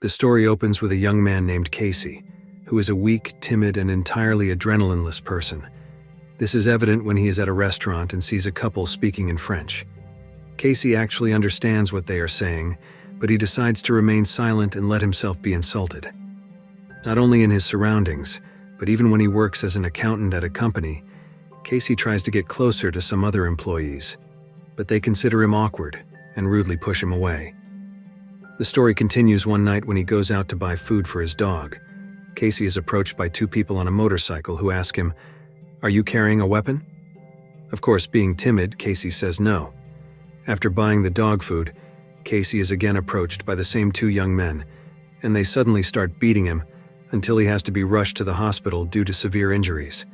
The story opens with a young man named Casey, who is a weak, timid, and entirely adrenaline-less person. This is evident when he is at a restaurant and sees a couple speaking in French. Casey actually understands what they are saying, but he decides to remain silent and let himself be insulted. Not only in his surroundings, but even when he works as an accountant at a company, Casey tries to get closer to some other employees, but they consider him awkward and rudely push him away. The story continues one night when he goes out to buy food for his dog. Casey is approached by two people on a motorcycle who ask him, "Are you carrying a weapon?" Of course, being timid, Casey says no. After buying the dog food, Casey is again approached by the same two young men, and they suddenly start beating him until he has to be rushed to the hospital due to severe injuries.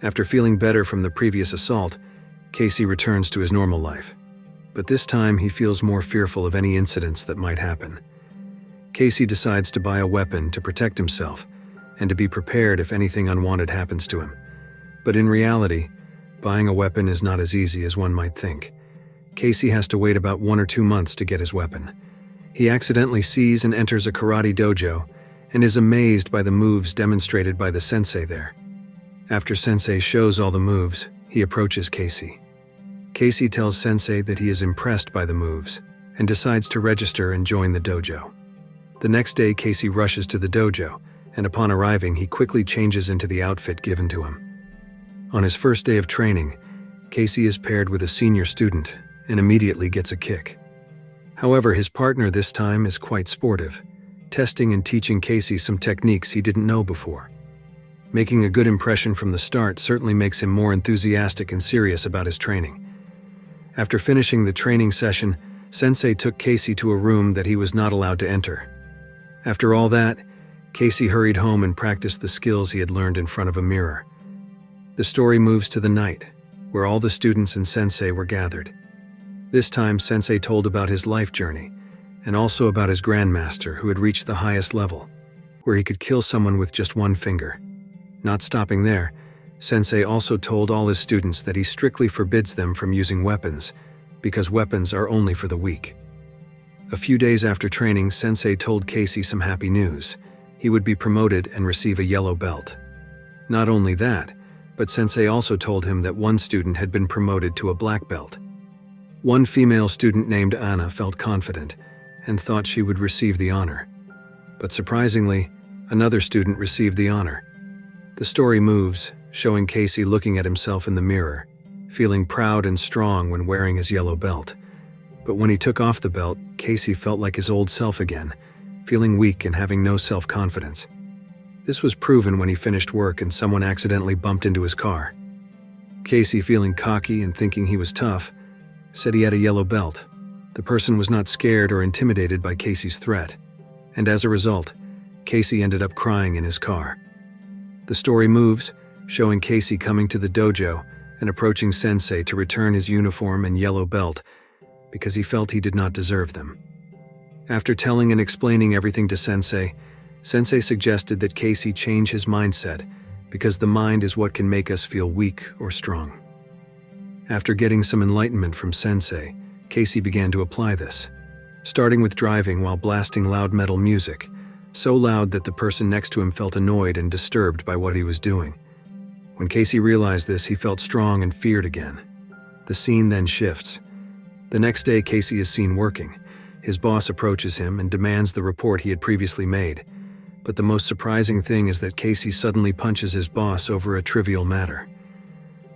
After feeling better from the previous assault, Casey returns to his normal life. But this time he feels more fearful of any incidents that might happen. Casey decides to buy a weapon to protect himself and to be prepared if anything unwanted happens to him. But in reality, buying a weapon is not as easy as one might think. Casey has to wait about 1 or 2 months to get his weapon. He accidentally sees and enters a karate dojo and is amazed by the moves demonstrated by the sensei there. After Sensei shows all the moves, he approaches Casey. Casey tells Sensei that he is impressed by the moves and decides to register and join the dojo. The next day, Casey rushes to the dojo, and upon arriving, he quickly changes into the outfit given to him. On his first day of training, Casey is paired with a senior student and immediately gets a kick. However, his partner this time is quite sportive, testing and teaching Casey some techniques he didn't know before. Making a good impression from the start certainly makes him more enthusiastic and serious about his training. After finishing the training session, Sensei took Casey to a room that he was not allowed to enter. After all that, Casey hurried home and practiced the skills he had learned in front of a mirror. The story moves to the night, where all the students and Sensei were gathered. This time, Sensei told about his life journey, and also about his grandmaster who had reached the highest level, where he could kill someone with just one finger. Not stopping there, Sensei also told all his students that he strictly forbids them from using weapons, because weapons are only for the weak. A few days after training, Sensei told Casey some happy news. He would be promoted and receive a yellow belt. Not only that, but Sensei also told him that one student had been promoted to a black belt. One female student named Anna felt confident and thought she would receive the honor. But surprisingly, another student received the honor. The story moves, showing Casey looking at himself in the mirror, feeling proud and strong when wearing his yellow belt. But when he took off the belt, Casey felt like his old self again, feeling weak and having no self-confidence. This was proven when he finished work and someone accidentally bumped into his car. Casey, feeling cocky and thinking he was tough, said he had a yellow belt. The person was not scared or intimidated by Casey's threat, and as a result, Casey ended up crying in his car. The story moves, showing Casey coming to the dojo and approaching Sensei to return his uniform and yellow belt because he felt he did not deserve them. After telling and explaining everything to Sensei, Sensei suggested that Casey change his mindset because the mind is what can make us feel weak or strong. After getting some enlightenment from Sensei, Casey began to apply this, starting with driving while blasting loud metal music, so loud that the person next to him felt annoyed and disturbed by what he was doing. When Casey realized this, he felt strong and feared again. The scene then shifts. The next day, Casey is seen working. His boss approaches him and demands the report he had previously made. But the most surprising thing is that Casey suddenly punches his boss over a trivial matter.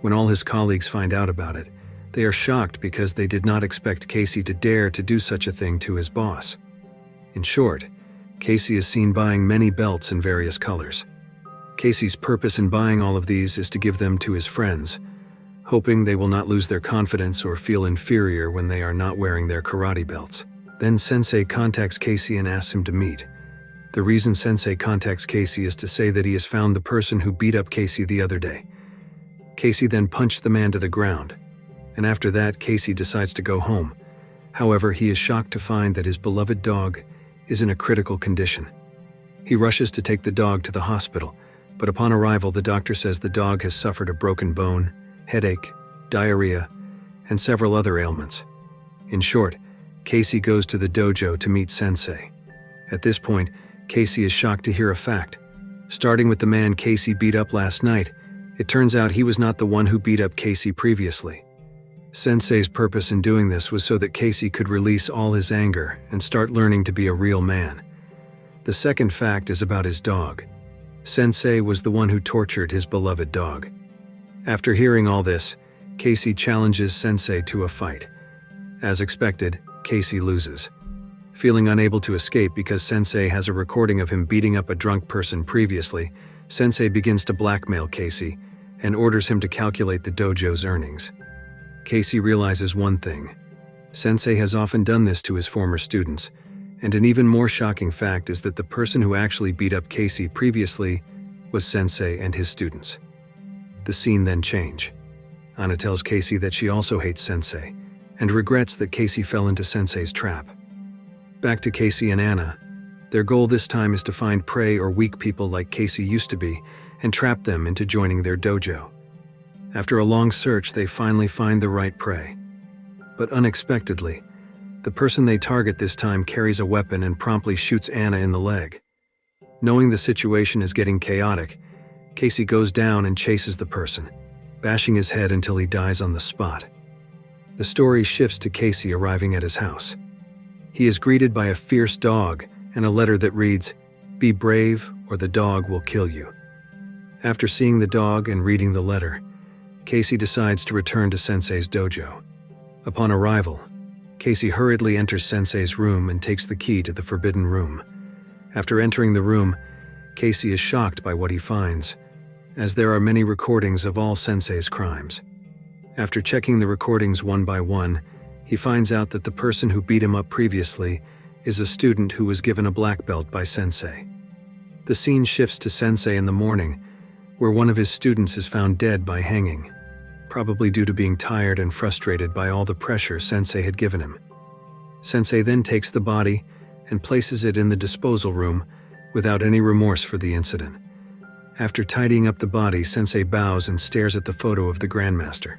When all his colleagues find out about it, they are shocked because they did not expect Casey to dare to do such a thing to his boss. In short, Casey is seen buying many belts in various colors. Casey's purpose in buying all of these is to give them to his friends, hoping they will not lose their confidence or feel inferior when they are not wearing their karate belts. Then Sensei contacts Casey and asks him to meet. The reason Sensei contacts Casey is to say that he has found the person who beat up Casey the other day. Casey then punched the man to the ground, and after that, Casey decides to go home. However, he is shocked to find that his beloved dog is in a critical condition. He rushes to take the dog to the hospital, but upon arrival, the doctor says the dog has suffered a broken bone, headache, diarrhea, and several other ailments. In short, Casey goes to the dojo to meet Sensei. At this point, Casey is shocked to hear a fact. Starting with the man Casey beat up last night, it turns out he was not the one who beat up Casey previously. Sensei's purpose in doing this was so that Casey could release all his anger and start learning to be a real man. The second fact is about his dog. Sensei was the one who tortured his beloved dog. After hearing all this, Casey challenges Sensei to a fight. As expected, Casey loses. Feeling unable to escape because Sensei has a recording of him beating up a drunk person previously, Sensei begins to blackmail Casey and orders him to calculate the dojo's earnings. Casey realizes one thing. Sensei has often done this to his former students, and an even more shocking fact is that the person who actually beat up Casey previously was Sensei and his students. The scene then changes. Anna tells Casey that she also hates Sensei and regrets that Casey fell into Sensei's trap. Back to Casey and Anna. Their goal this time is to find prey or weak people like Casey used to be and trap them into joining their dojo. After a long search, they finally find the right prey. But unexpectedly, the person they target this time carries a weapon and promptly shoots Anna in the leg. Knowing the situation is getting chaotic, Casey goes down and chases the person, bashing his head until he dies on the spot. The story shifts to Casey arriving at his house. He is greeted by a fierce dog and a letter that reads, "Be brave or the dog will kill you." After seeing the dog and reading the letter, Casey decides to return to Sensei's dojo. Upon arrival, Casey hurriedly enters Sensei's room and takes the key to the forbidden room. After entering the room, Casey is shocked by what he finds, as there are many recordings of all Sensei's crimes. After checking the recordings one by one, he finds out that the person who beat him up previously is a student who was given a black belt by Sensei. The scene shifts to Sensei in the morning, where one of his students is found dead by hanging, probably due to being tired and frustrated by all the pressure Sensei had given him. Sensei then takes the body and places it in the disposal room without any remorse for the incident. After tidying up the body, Sensei bows and stares at the photo of the Grandmaster.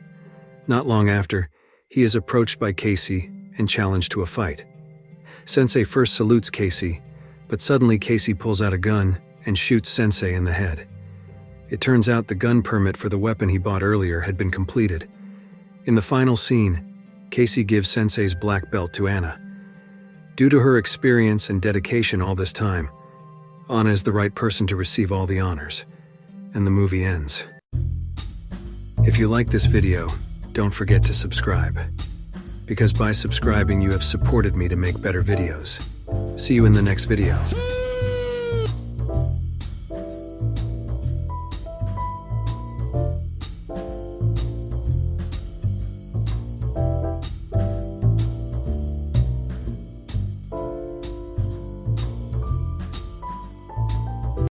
Not long after, he is approached by Casey and challenged to a fight. Sensei first salutes Casey, but suddenly Casey pulls out a gun and shoots Sensei in the head. It turns out the gun permit for the weapon he bought earlier had been completed. In the final scene, Casey gives Sensei's black belt to Anna. Due to her experience and dedication all this time, Anna is the right person to receive all the honors, and the movie ends. If you like this video, don't forget to subscribe, because by subscribing you have supported me to make better videos. See you in the next video.